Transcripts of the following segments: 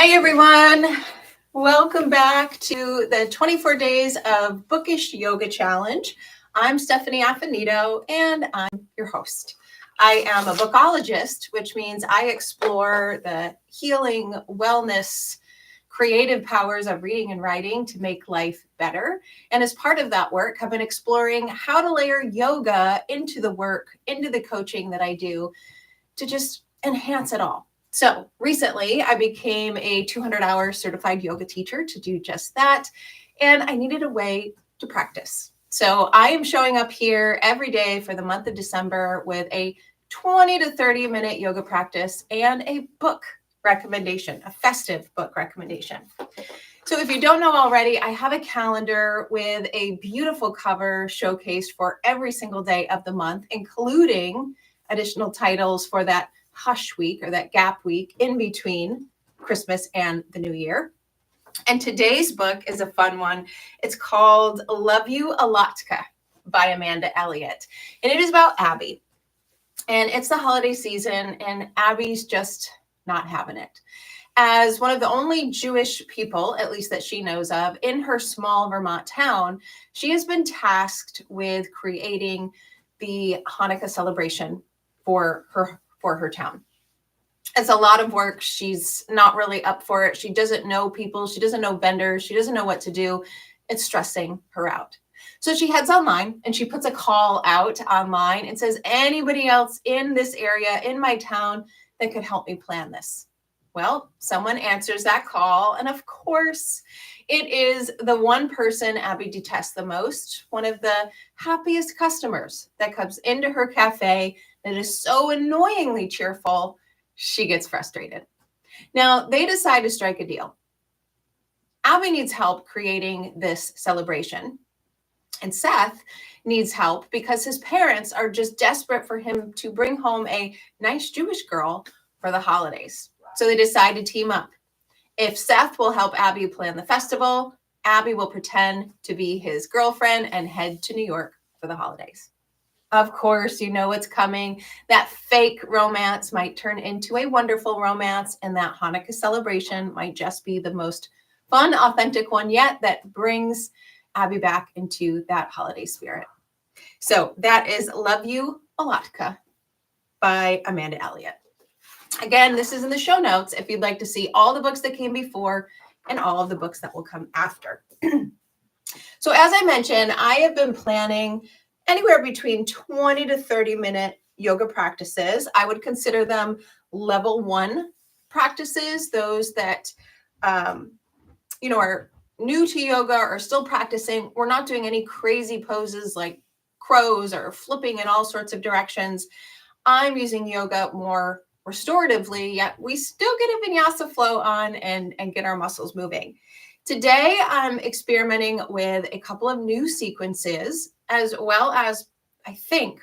Hey everyone, welcome back to the 24 days of Bookish Yoga Challenge. I'm Stephanie Affinito and I'm your host. I am a bookologist, which means I explore the healing, wellness, creative powers of reading and writing to make life better. And as part of that work, I've been exploring how to layer yoga into the work, into the coaching that I do to just enhance it all. So recently I became a 200-hour certified yoga teacher to do just that. And I needed a way to practice. So I am showing up here every day for the month of December with a 20 to 30 minute yoga practice and a book recommendation, a festive book recommendation. So if you don't know already, I have a calendar with a beautiful cover showcased for every single day of the month, including additional titles for that hush week or that gap week in between Christmas and the New Year. And today's book is a fun one. It's called Love You Alatka by Amanda Elliott. And it is about Abby. And it's the holiday season and Abby's just not having it. As one of the only Jewish people, at least that she knows of, in her small Vermont town, she has been tasked with creating the Hanukkah celebration for her town. It's a lot of work. She's not really up for it. She doesn't know people. She doesn't know vendors. She doesn't know what to do. It's stressing her out. So she heads online and she puts a call out online and says, anybody else in this area, in my town, that could help me plan this? Well, someone answers that call. And of course, it is the one person Abby detests the most, one of the happiest customers that comes into her cafe that is so annoyingly cheerful, she gets frustrated. Now, they decide to strike a deal. Abby needs help creating this celebration. And Seth needs help because his parents are just desperate for him to bring home a nice Jewish girl for the holidays. So they decide to team up. If Seth will help Abby plan the festival, Abby will pretend to be his girlfriend and head to New York for the holidays. Of course, you know what's coming. That fake romance might turn into a wonderful romance, and that Hanukkah celebration might just be the most fun, authentic one yet that brings Abby back into that holiday spirit. So that is Love You Alatka by Amanda Elliott. Again, this is in the show notes if you'd like to see all the books that came before and all of the books that will come after. So as I mentioned, I have been planning anywhere between 20 to 30 minute yoga practices. I would consider them level 1 practices, those that, are new to yoga or still practicing. We're not doing any crazy poses like crows or flipping in all sorts of directions. I'm using yoga more restoratively, yet we still get a vinyasa flow on and get our muscles moving. Today, I'm experimenting with a couple of new sequences, as well as I think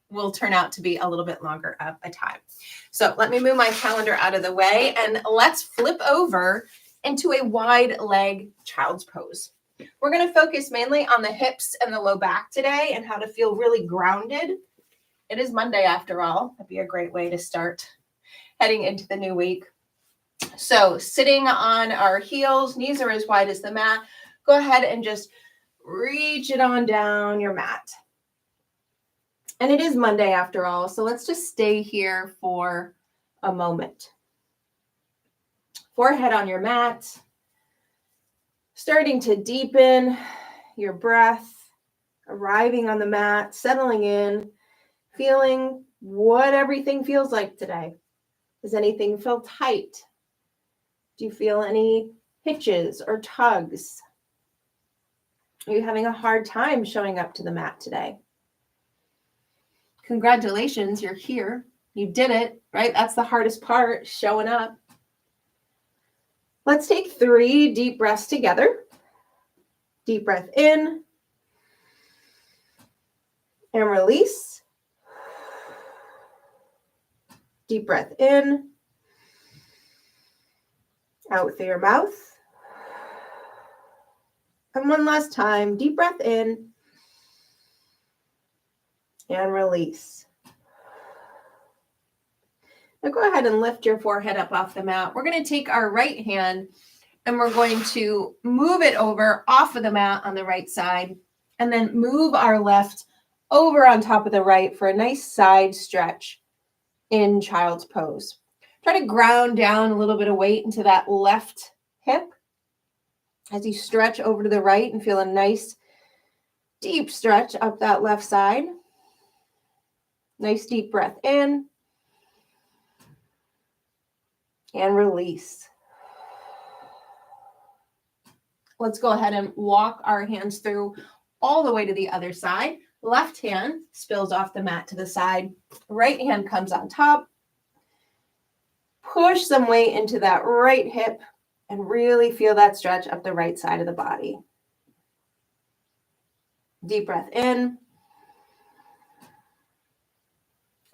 will turn out to be a little bit longer of a time. So let me move my calendar out of the way and let's flip over into a wide leg child's pose. We're going to focus mainly on the hips and the low back today and how to feel really grounded. It is Monday after all. That'd be a great way to start heading into the new week. So sitting on our heels, knees are as wide as the mat. Go ahead and just reach it on down your mat. And it is Monday after all, so let's just stay here for a moment. Forehead on your mat, starting to deepen your breath, arriving on the mat, settling in, feeling what everything feels like today. Does anything feel tight? Do you feel any hitches or tugs? Are you having a hard time showing up to the mat today? Congratulations, you're here. You did it, right? That's the hardest part, showing up. Let's take 3 deep breaths together. Deep breath in and release. Deep breath in, out through your mouth. And one last time, deep breath in and release. Now go ahead and lift your forehead up off the mat. We're going to take our right hand and we're going to move it over off of the mat on the right side and then move our left over on top of the right for a nice side stretch in child's pose. Try to ground down a little bit of weight into that left hip as you stretch over to the right and feel a nice deep stretch up that left side. Nice deep breath in and release. Let's go ahead and walk our hands through all the way to the other side. Left hand spills off the mat to the side. Right hand comes on top. Push some weight into that right hip and really feel that stretch up the right side of the body. Deep breath in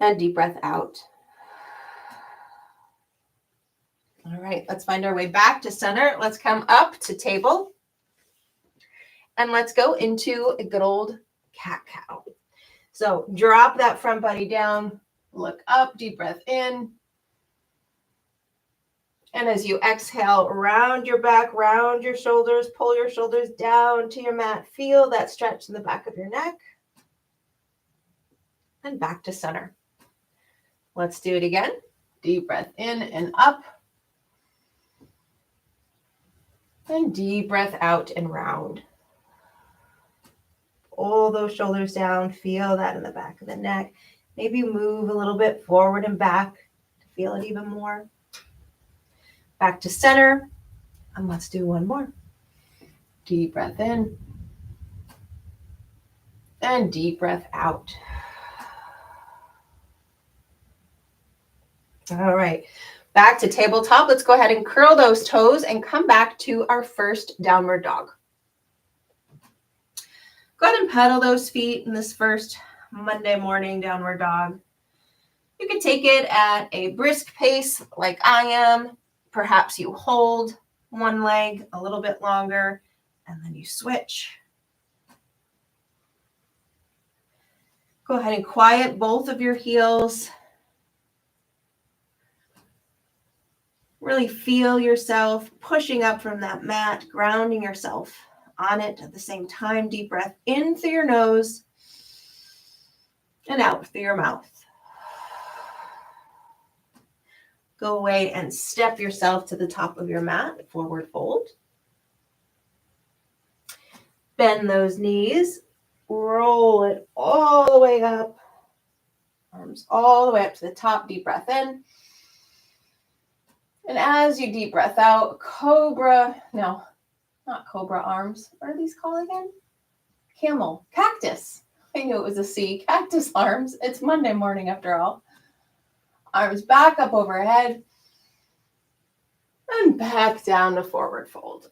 and deep breath out. All right, let's find our way back to center. Let's come up to table. And let's go into a good old cat-cow. So drop that front body down, look up, deep breath in. And as you exhale, round your back, round your shoulders, pull your shoulders down to your mat. Feel that stretch in the back of your neck. And back to center. Let's do it again. Deep breath in and up. And deep breath out and round. Pull those shoulders down. Feel that in the back of the neck. Maybe move a little bit forward and back to feel it even more. Back to center. And let's do one more. Deep breath in. And deep breath out. All right. Back to tabletop. Let's go ahead and curl those toes and come back to our first downward dog. Go ahead and pedal those feet in this first Monday morning downward dog. You can take it at a brisk pace like I am. Perhaps you hold one leg a little bit longer and then you switch. Go ahead and quiet both of your heels. Really feel yourself pushing up from that mat, grounding yourself on it at the same time. Deep breath in through your nose and out through your mouth. Go away and step yourself to the top of your mat, forward fold. Bend those knees, roll it all the way up. Arms all the way up to the top, deep breath in. And as you deep breath out, cobra, no, not cobra arms. What are these called again? Camel, cactus. I knew it was a C, cactus arms. It's Monday morning after all. Arms back up overhead and back down to forward fold.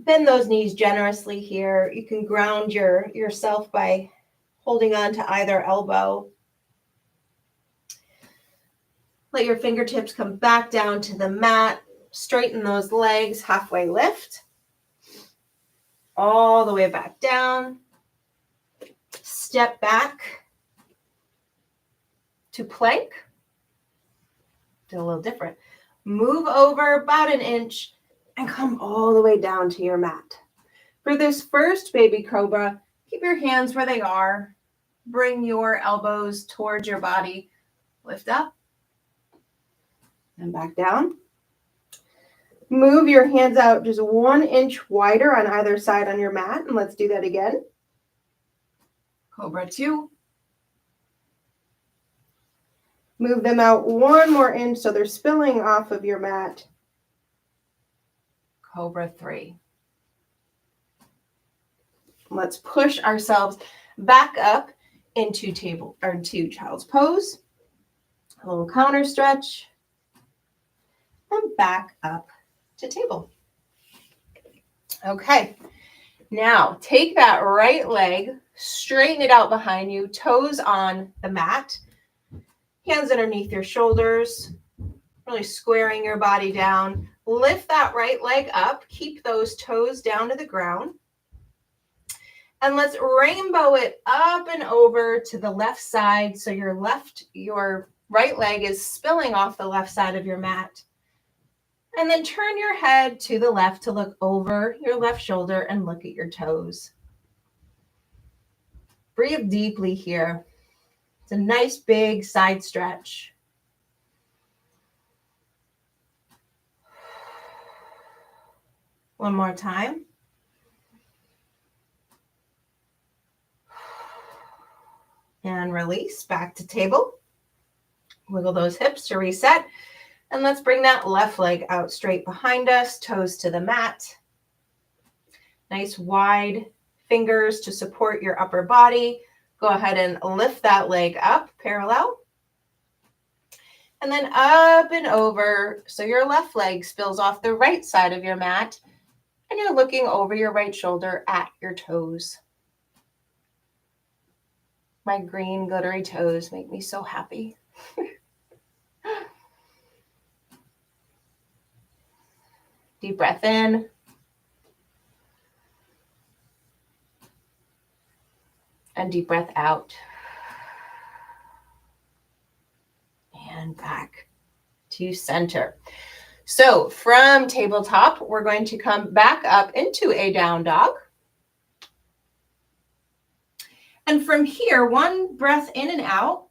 Bend those knees generously here. You can ground yourself by holding on to either elbow. Let your fingertips come back down to the mat. Straighten those legs, halfway lift. All the way back down. Step back to plank. Do a little different. Move over about an inch and come all the way down to your mat. For this first baby cobra, keep your hands where they are. Bring your elbows towards your body. Lift up. And back down. Move your hands out just 1 inch wider on either side on your mat. And let's do that again. Cobra 2. Move them out 1 more inch so they're spilling off of your mat. Cobra 3. Let's push ourselves back up into child's pose. A little counter stretch. And back up to table. Okay, now take that right leg, straighten it out behind you, toes on the mat, hands underneath your shoulders, really squaring your body down. Lift that right leg up, keep those toes down to the ground. And let's rainbow it up and over to the left side. So your right leg is spilling off the left side of your mat. And then turn your head to the left to look over your left shoulder and look at your toes. Breathe deeply here. It's a nice big side stretch. One more time. And release back to table. Wiggle those hips to reset. And let's bring that left leg out straight behind us, toes to the mat. Nice wide fingers to support your upper body. Go ahead and lift that leg up parallel. And then up and over. So your left leg spills off the right side of your mat. And you're looking over your right shoulder at your toes. My green glittery toes make me so happy. Deep breath in. And deep breath out. And back to center. So from tabletop, we're going to come back up into a down dog. And from here, one breath in and out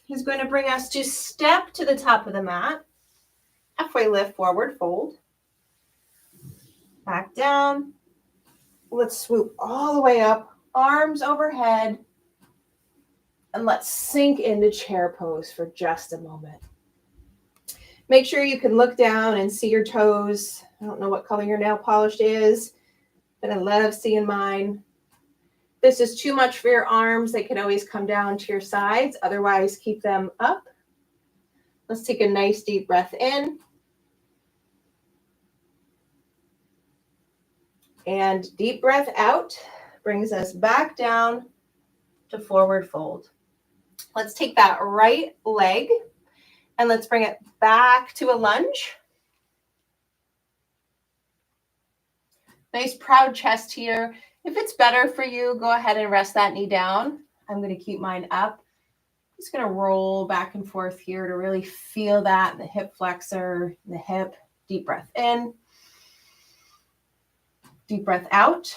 is going to bring us to step to the top of the mat. Halfway lift, forward fold. Back down. Let's swoop all the way up, arms overhead. And let's sink into chair pose for just a moment. Make sure you can look down and see your toes. I don't know what color your nail polish is, but I love seeing mine. If this is too much for your arms, they can always come down to your sides. Otherwise, keep them up. Let's take a nice deep breath in. And deep breath out brings us back down to forward fold. Let's take that right leg and let's bring it back to a lunge. Nice proud chest here. If it's better for you, go ahead and rest that knee down. I'm going to keep mine up. I'm just going to roll back and forth here to really feel that in the hip flexor, the hip. Deep breath in. Deep breath out.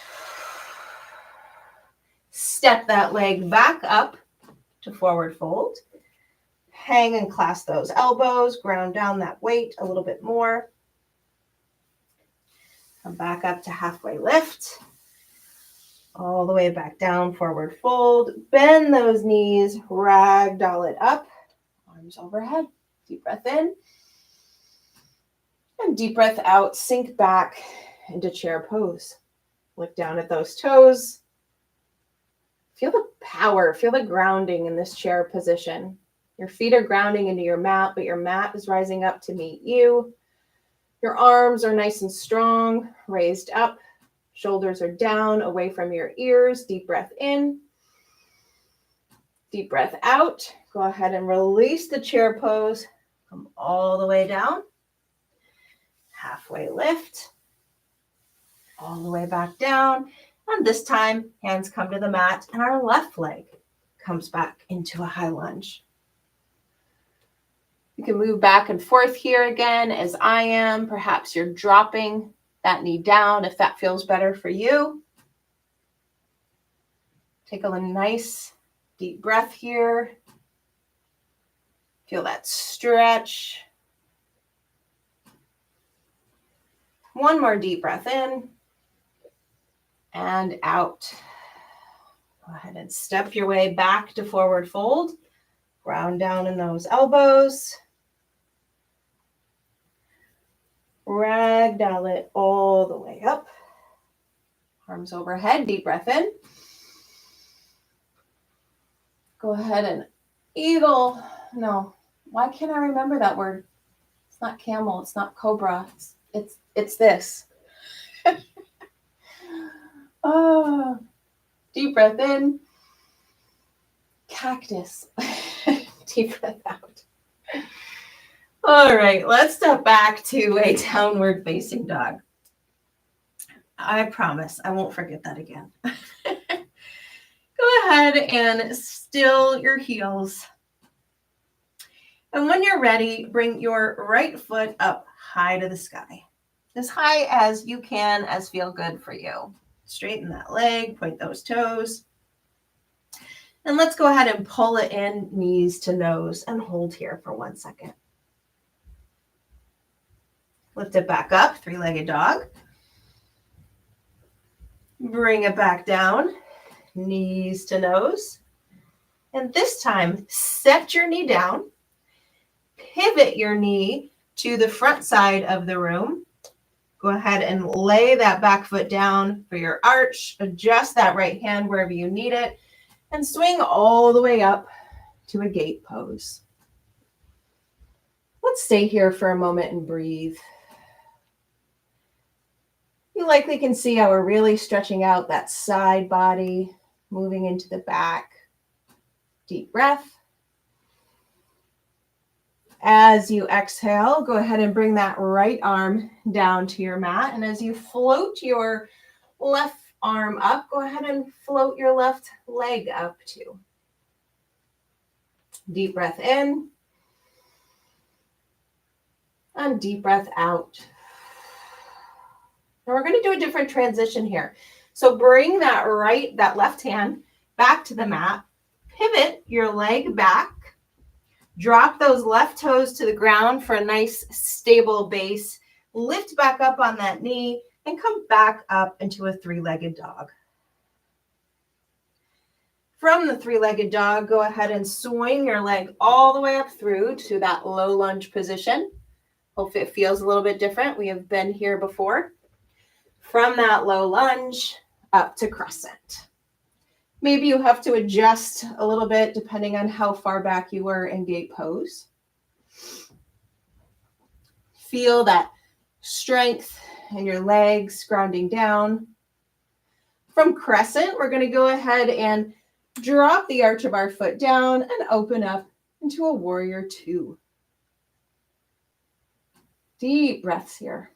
Step that leg back up to forward fold. Hang and clasp those elbows. Ground down that weight a little bit more. Come back up to halfway lift. All the way back down, forward fold. Bend those knees, ragdoll it up. Arms overhead. Deep breath in. And deep breath out. Sink back into chair pose. Look down at those toes. Feel the power, feel the grounding in this chair position. Your feet are grounding into your mat, but your mat is rising up to meet you. Your arms are nice and strong, raised up. Shoulders are down, away from your ears. Deep breath in. Deep breath out. Go ahead and release the chair pose. Come all the way down. Halfway lift. All the way back down. And this time, hands come to the mat and our left leg comes back into a high lunge. You can move back and forth here again as I am. Perhaps you're dropping that knee down if that feels better for you. Take a nice deep breath here. Feel that stretch. One more deep breath in. And out. Go ahead and step your way back to forward fold. Ground down in those elbows. Ragdoll it all the way up. Arms overhead, deep breath in. Go ahead and eagle. No, why can't I remember that word? It's not camel, it's not cobra. It's this. Oh, deep breath in. Cactus. Deep breath out. All right, let's step back to a downward facing dog. I promise I won't forget that again. Go ahead and still your heels. And when you're ready, bring your right foot up high to the sky. As high as you can, as feel good for you. Straighten that leg, point those toes. And let's go ahead and pull it in, knees to nose, and hold here for 1 second. Lift it back up, three-legged dog. Bring it back down, knees to nose. And this time, set your knee down. Pivot your knee to the front side of the room. Go ahead and lay that back foot down for your arch. Adjust that right hand wherever you need it. And swing all the way up to a gate pose. Let's stay here for a moment and breathe. You likely can see how we're really stretching out that side body, moving into the back. Deep breath. As you exhale, go ahead and bring that right arm down to your mat. And as you float your left arm up, go ahead and float your left leg up too. Deep breath in. And deep breath out. Now we're going to do a different transition here. So bring that left hand back to the mat. Pivot your leg back. Drop those left toes to the ground for a nice stable base. Lift back up on that knee and come back up into a three-legged dog. From the three-legged dog, go ahead and swing your leg all the way up through to that low lunge position. Hope it feels a little bit different. We have been here before. From that low lunge up to crescent. Maybe you have to adjust a little bit depending on how far back you were in gate pose. Feel that strength in your legs grounding down. From crescent, we're going to go ahead and drop the arch of our foot down and open up into a warrior two. Deep breaths here.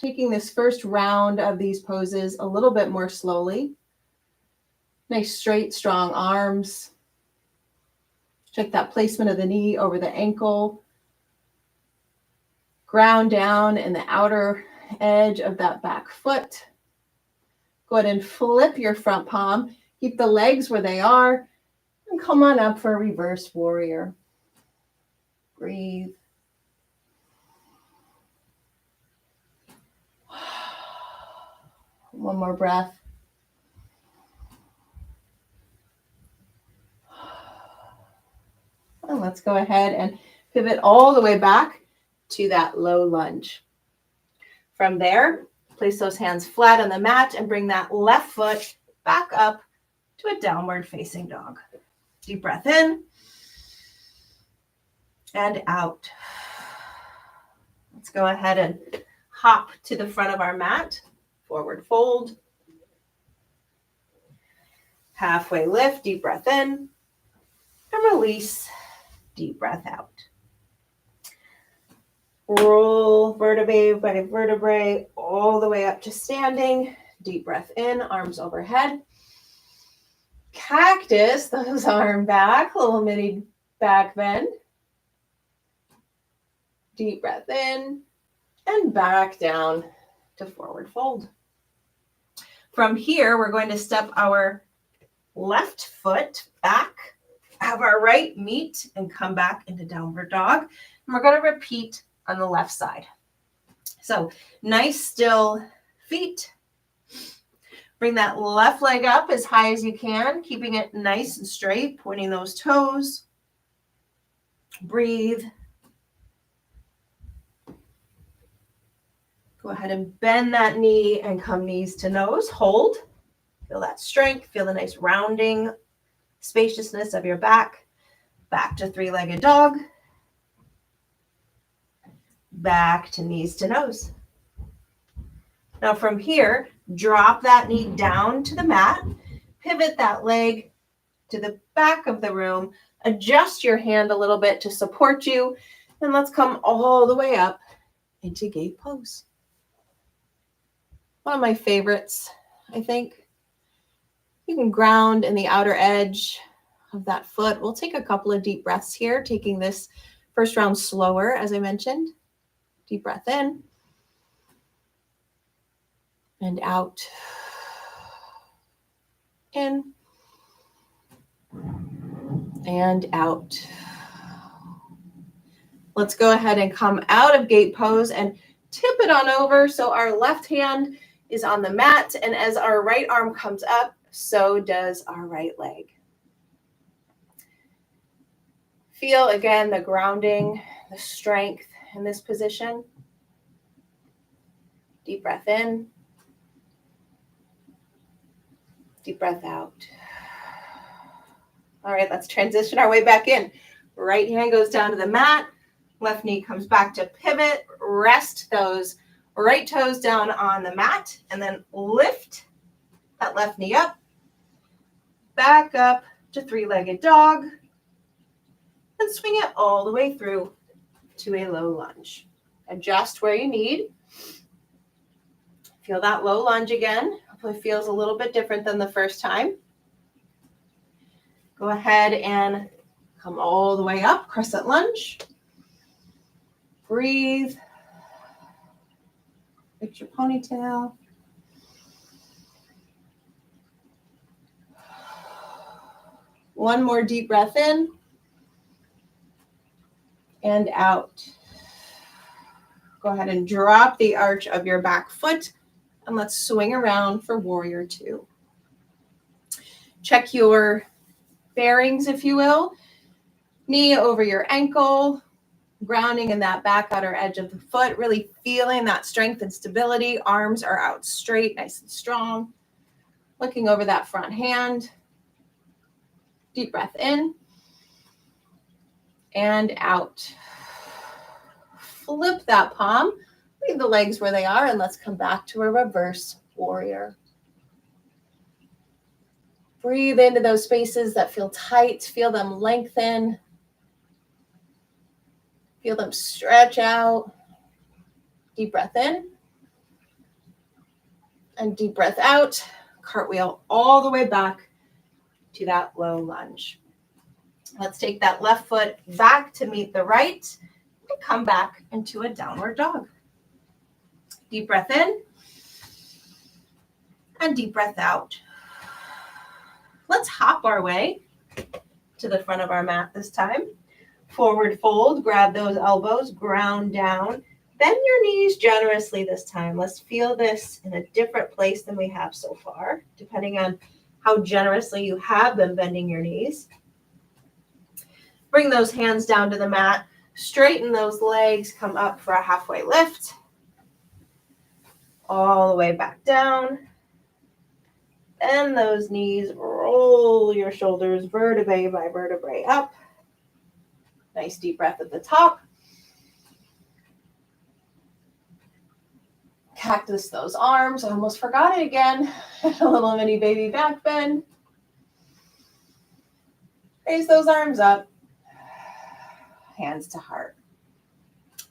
Taking this first round of these poses a little bit more slowly. Nice straight, strong arms. Check that placement of the knee over the ankle. Ground down in the outer edge of that back foot. Go ahead and flip your front palm. Keep the legs where they are. And come on up for a reverse warrior. Breathe. One more breath. And let's go ahead and pivot all the way back to that low lunge. From there, place those hands flat on the mat and bring that left foot back up to a downward facing dog. Deep breath in and out. Let's go ahead and hop to the front of our mat. Forward fold. Halfway lift, deep breath in. And release, deep breath out. Roll vertebrae by vertebrae all the way up to standing. Deep breath in, arms overhead. Cactus, those arm back, little mini back bend. Deep breath in and back down to forward fold. From here, we're going to step our left foot back, have our right meet and come back into downward dog. And we're going to repeat on the left side. So nice still feet. Bring that left leg up as high as you can, keeping it nice and straight, pointing those toes. Breathe. Go ahead and bend that knee and come knees to nose. Hold. Feel that strength. Feel the nice rounding spaciousness of your back. Back to three-legged dog. Back to knees to nose. Now from here, drop that knee down to the mat. Pivot that leg to the back of the room. Adjust your hand a little bit to support you. And let's come all the way up into gate pose. One of my favorites, I think. You can ground in the outer edge of that foot. We'll take a couple of deep breaths here, taking this first round slower, as I mentioned. Deep breath in and out. In and out. Let's go ahead and come out of gate pose and tip it on over so our left hand is on the mat, and as our right arm comes up, so does our right leg. Feel again the grounding, the strength in this position. Deep breath in. Deep breath out. All right, let's transition our way back in. Right hand goes down to the mat. Left knee comes back to pivot. Rest those right toes down on the mat and then lift that left knee up. Back up to three-legged dog. And swing it all the way through to a low lunge. Adjust where you need. Feel that low lunge again. Hopefully it feels a little bit different than the first time. Go ahead and come all the way up, crescent lunge. Breathe. Fix your ponytail. One more deep breath in and out. Go ahead and drop the arch of your back foot and let's swing around for warrior two. Check your bearings, if you will. Knee over your ankle, grounding in that back outer edge of the foot, really feeling that strength and stability. Arms are out straight, nice and strong. Looking over that front hand. Deep breath in and out. Flip that palm, leave the legs where they are, and let's come back to a reverse warrior. Breathe into those spaces that feel tight, feel them lengthen. Feel them stretch out. Deep breath in and deep breath out. Cartwheel all the way back to that low lunge. Let's take that left foot back to meet the right and come back into a downward dog. Deep breath in and deep breath out. Let's hop our way to the front of our mat this time. Forward fold, grab those elbows, ground down. Bend your knees generously this time. Let's feel this in a different place than we have so far, depending on how generously you have been bending your knees. Bring those hands down to the mat. Straighten those legs. Come up for a halfway lift. All the way back down. Bend those knees. Roll your shoulders vertebrae by vertebrae up. Nice deep breath at the top. Cactus those arms. I almost forgot it again. A little mini baby back bend. Raise those arms up. Hands to heart.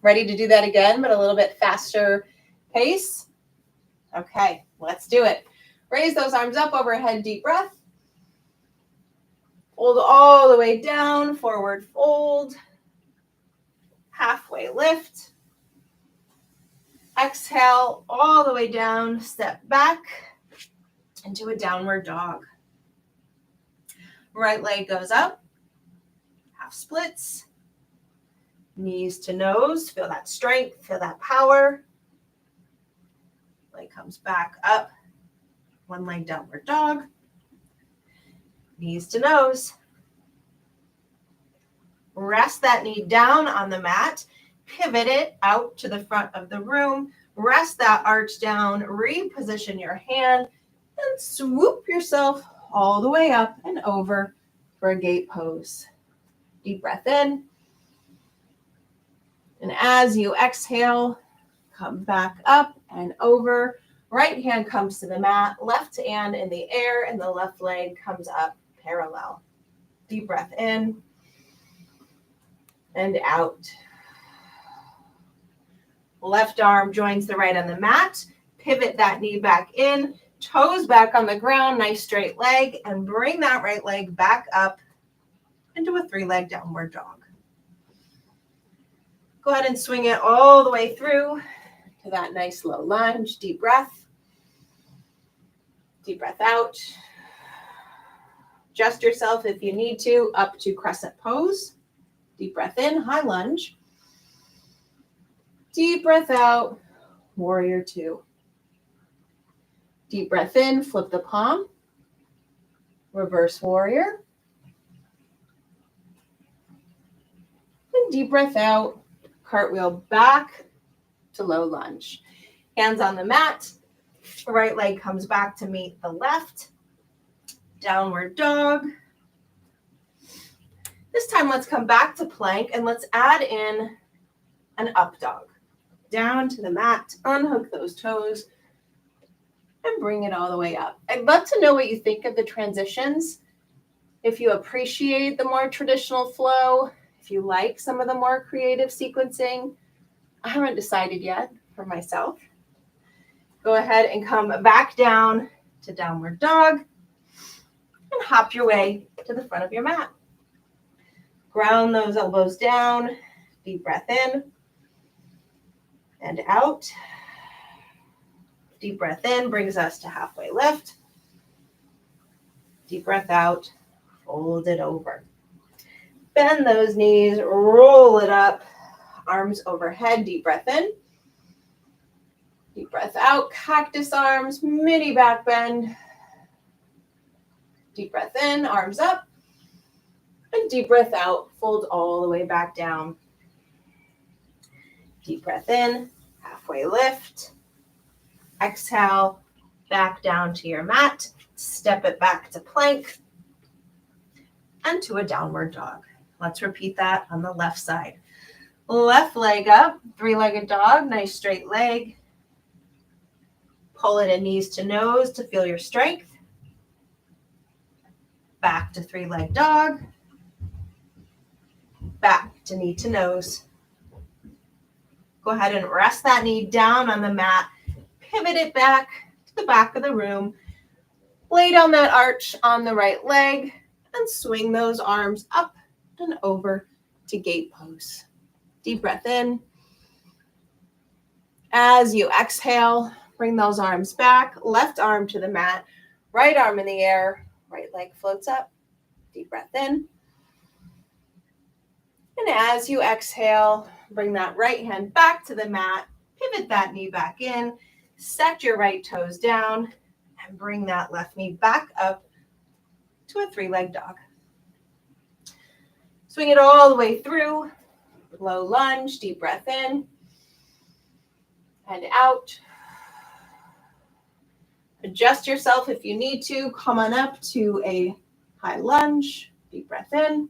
Ready to do that again, but a little bit faster pace? Okay, let's do it. Raise those arms up overhead, deep breath. Fold all the way down, forward fold. Halfway lift. Exhale all the way down, step back into a downward dog. Right leg goes up, half splits. Knees to nose, feel that strength, feel that power. Leg comes back up, one leg downward dog. Knees to nose. Rest that knee down on the mat. Pivot it out to the front of the room. Rest that arch down. Reposition your hand and swoop yourself all the way up and over for a gate pose. Deep breath in. And as you exhale, come back up and over. Right hand comes to the mat. Left hand in the air and the left leg comes up parallel. Deep breath in and out. Left arm joins the right on the mat. Pivot that knee back in. Toes back on the ground, nice straight leg, and bring that right leg back up into a three-leg downward dog. Go ahead and swing it all the way through to that nice low lunge. Deep breath. Deep breath out. Adjust yourself if you need to up to crescent pose. Deep breath in, high lunge. Deep breath out, warrior two. Deep breath in, flip the palm. Reverse warrior. And deep breath out, cartwheel back to low lunge. Hands on the mat. Right leg comes back to meet the left. Downward dog. This time let's come back to plank and let's add in an up dog. Down to the mat, unhook those toes, and bring it all the way up. I'd love to know what you think of the transitions. If you appreciate the more traditional flow, if you like some of the more creative sequencing. I haven't decided yet for myself. Go ahead and come back down to downward dog and hop your way to the front of your mat. Ground those elbows down, deep breath in and out. Deep breath in brings us to halfway lift. Deep breath out, fold it over. Bend those knees, roll it up, arms overhead, deep breath in. Deep breath out, cactus arms, mini back bend. Deep breath in, arms up. And deep breath out, fold all the way back down. Deep breath in, halfway lift. Exhale, back down to your mat. Step it back to plank and to a downward dog. Let's repeat that on the left side. Left leg up, three-legged dog, nice straight leg. Pull it in knees to nose to feel your strength. Back to three-leg dog. Back to knee to nose. Go ahead and rest that knee down on the mat. Pivot it back to the back of the room. Lay down that arch on the right leg and swing those arms up and over to gate pose. Deep breath in. As you exhale, bring those arms back. Left arm to the mat. Right arm in the air. Right leg floats up. Deep breath in. And as you exhale, bring that right hand back to the mat. Pivot that knee back in. Set your right toes down. And bring that left knee back up to a three-leg dog. Swing it all the way through. Low lunge, deep breath in and out. Adjust yourself if you need to. Come on up to a high lunge. Deep breath in.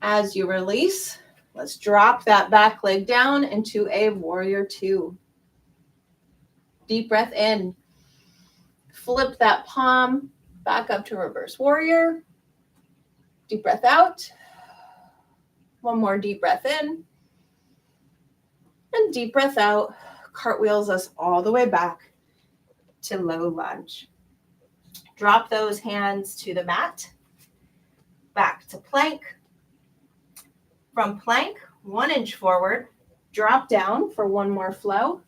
As you release, let's drop that back leg down into a warrior two. Deep breath in. Flip that palm back up to reverse warrior. Deep breath out. One more deep breath in. And deep breath out. Cartwheels us all the way back to low lunge. Drop those hands to the mat. Back to plank. From plank, 1 inch forward. Drop down for one more flow.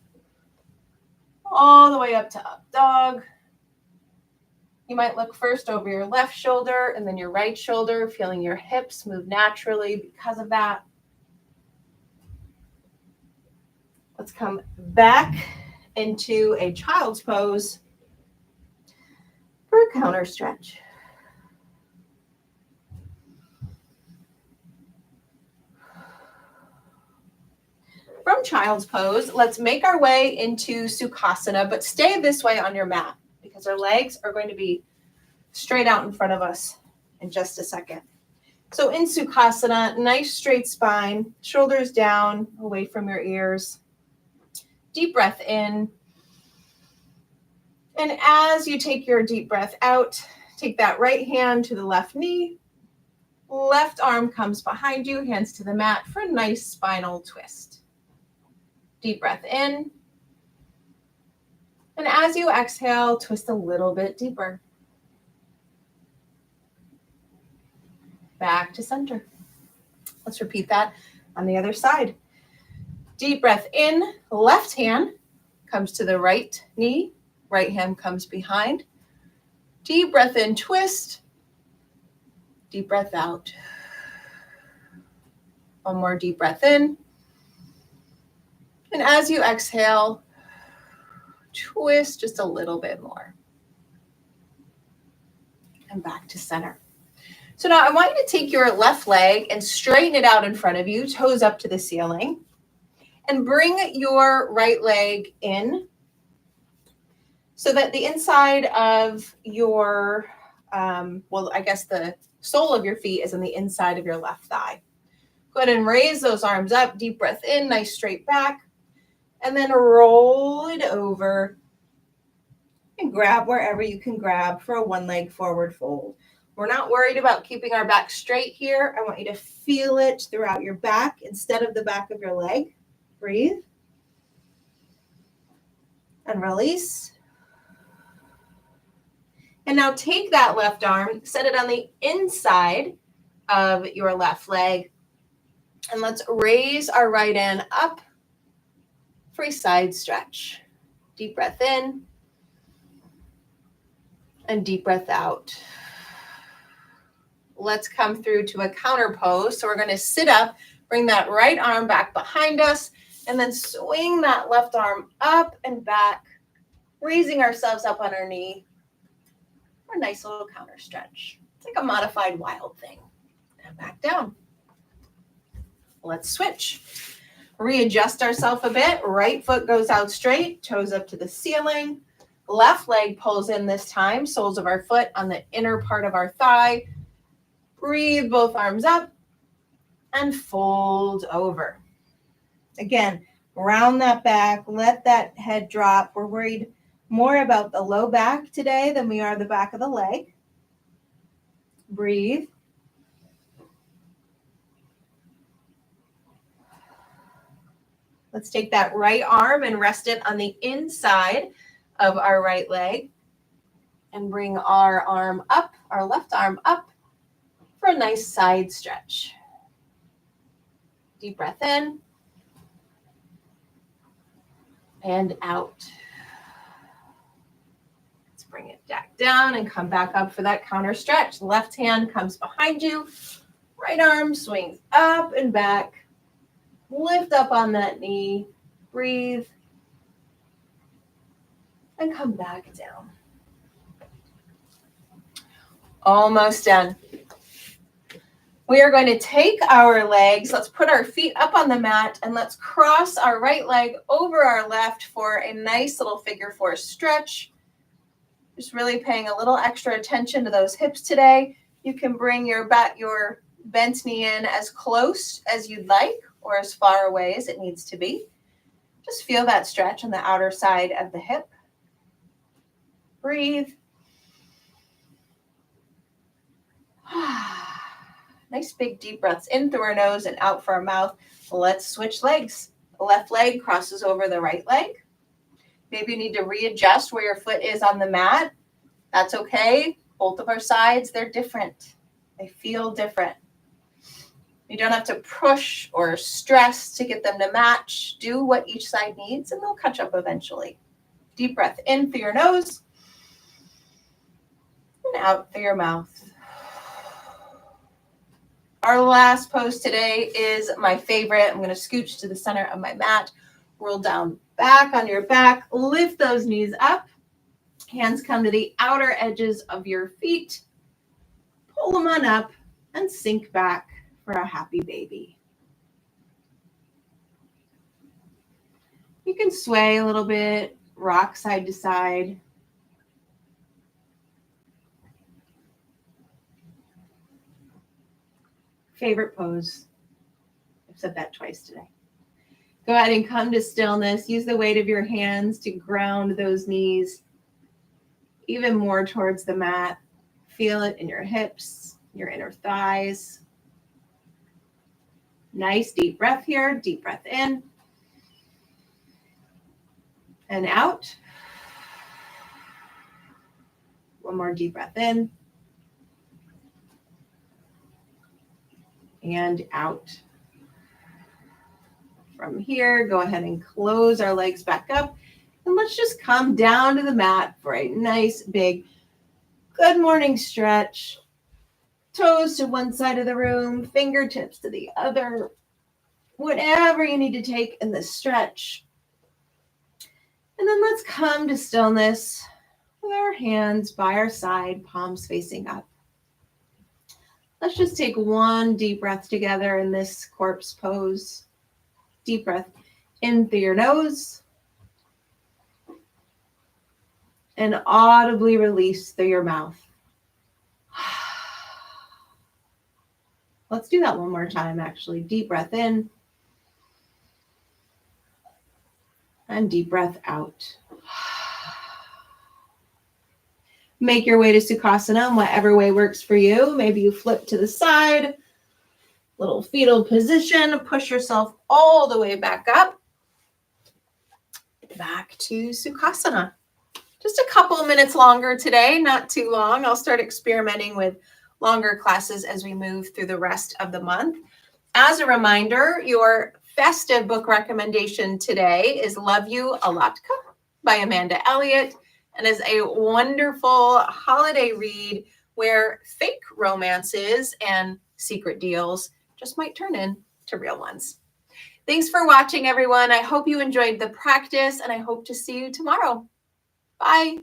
All the way up to up dog. You might look first over your left shoulder and then your right shoulder, feeling your hips move naturally because of that. Let's come back into a child's pose for a counter stretch. From child's pose, let's make our way into Sukhasana, but stay this way on your mat because our legs are going to be straight out in front of us in just a second. So in Sukhasana, nice straight spine, shoulders down, away from your ears. Deep breath in. And as you take your deep breath out, take that right hand to the left knee. Left arm comes behind you, hands to the mat for a nice spinal twist. Deep breath in. And as you exhale, twist a little bit deeper. Back to center. Let's repeat that on the other side. Deep breath in, left hand comes to the right knee, right hand comes behind. Deep breath in, twist. Deep breath out. One more deep breath in. And as you exhale, twist just a little bit more. And back to center. So now I want you to take your left leg and straighten it out in front of you, toes up to the ceiling. And bring your right leg in so that the inside of your, the sole of your feet is on the inside of your left thigh. Go ahead and raise those arms up, deep breath in, nice straight back, and then roll it over and grab wherever you can grab for a one leg forward fold. We're not worried about keeping our back straight here. I want you to feel it throughout your back instead of the back of your leg. Breathe. And release. And now take that left arm, set it on the inside of your left leg. And let's raise our right hand up for a side stretch. Deep breath in. And deep breath out. Let's come through to a counter pose. So we're going to sit up, bring that right arm back behind us, and then swing that left arm up and back, raising ourselves up on our knee for a nice little counter stretch. It's like a modified wild thing. And back down. Let's switch. Readjust ourselves a bit. Right foot goes out straight, toes up to the ceiling. Left leg pulls in this time, soles of our foot on the inner part of our thigh. Breathe both arms up and fold over. Again, round that back, let that head drop. We're worried more about the low back today than we are the back of the leg. Breathe. Let's take that right arm and rest it on the inside of our right leg and bring our arm up, our left arm up for a nice side stretch. Deep breath in and out. Let's bring it back down and come back up for that counter stretch. Left hand comes behind you. Right arm swings up and back. Lift up on that knee. Breathe. And come back down. Almost done. We are going to take our legs, let's put our feet up on the mat, and let's cross our right leg over our left for a nice little figure four stretch. Just really paying a little extra attention to those hips today. You can bring your bent knee in as close as you'd like or as far away as it needs to be. Just feel that stretch on the outer side of the hip. Breathe. Nice big deep breaths in through our nose and out for our mouth. Let's switch legs. The left leg crosses over the right leg. Maybe you need to readjust where your foot is on the mat. That's okay. Both of our sides, they're different. They feel different. You don't have to push or stress to get them to match. Do what each side needs and they'll catch up eventually. Deep breath in through your nose and out through your mouth. Our last pose today is my favorite. I'm going to scooch to the center of my mat. Roll down back on your back. Lift those knees up. Hands come to the outer edges of your feet. Pull them on up and sink back for a happy baby. You can sway a little bit, rock side to side. Favorite pose. I've said that twice today. Go ahead and come to stillness. Use the weight of your hands to ground those knees even more towards the mat. Feel it in your hips, your inner thighs. Nice deep breath here. Deep breath in and out. One more deep breath in and out. From here, go ahead and close our legs back up. And let's just come down to the mat for a nice big good morning stretch. Toes to one side of the room, fingertips to the other. Whatever you need to take in this stretch. And then let's come to stillness with our hands by our side, palms facing up. Let's just take one deep breath together in this corpse pose. Deep breath in through your nose and audibly release through your mouth. Let's do that one more time, actually. Deep breath in and deep breath out. Make your way to Sukhasana, whatever way works for you. Maybe you flip to the side, little fetal position, push yourself all the way back up. Back to Sukhasana. Just a couple of minutes longer today, not too long. I'll start experimenting with longer classes as we move through the rest of the month. As a reminder, your festive book recommendation today is Love You, Alatka by Amanda Elliott, and is a wonderful holiday read where fake romances and secret deals just might turn into real ones. Thanks for watching, everyone. I hope you enjoyed the practice, and I hope to see you tomorrow. Bye.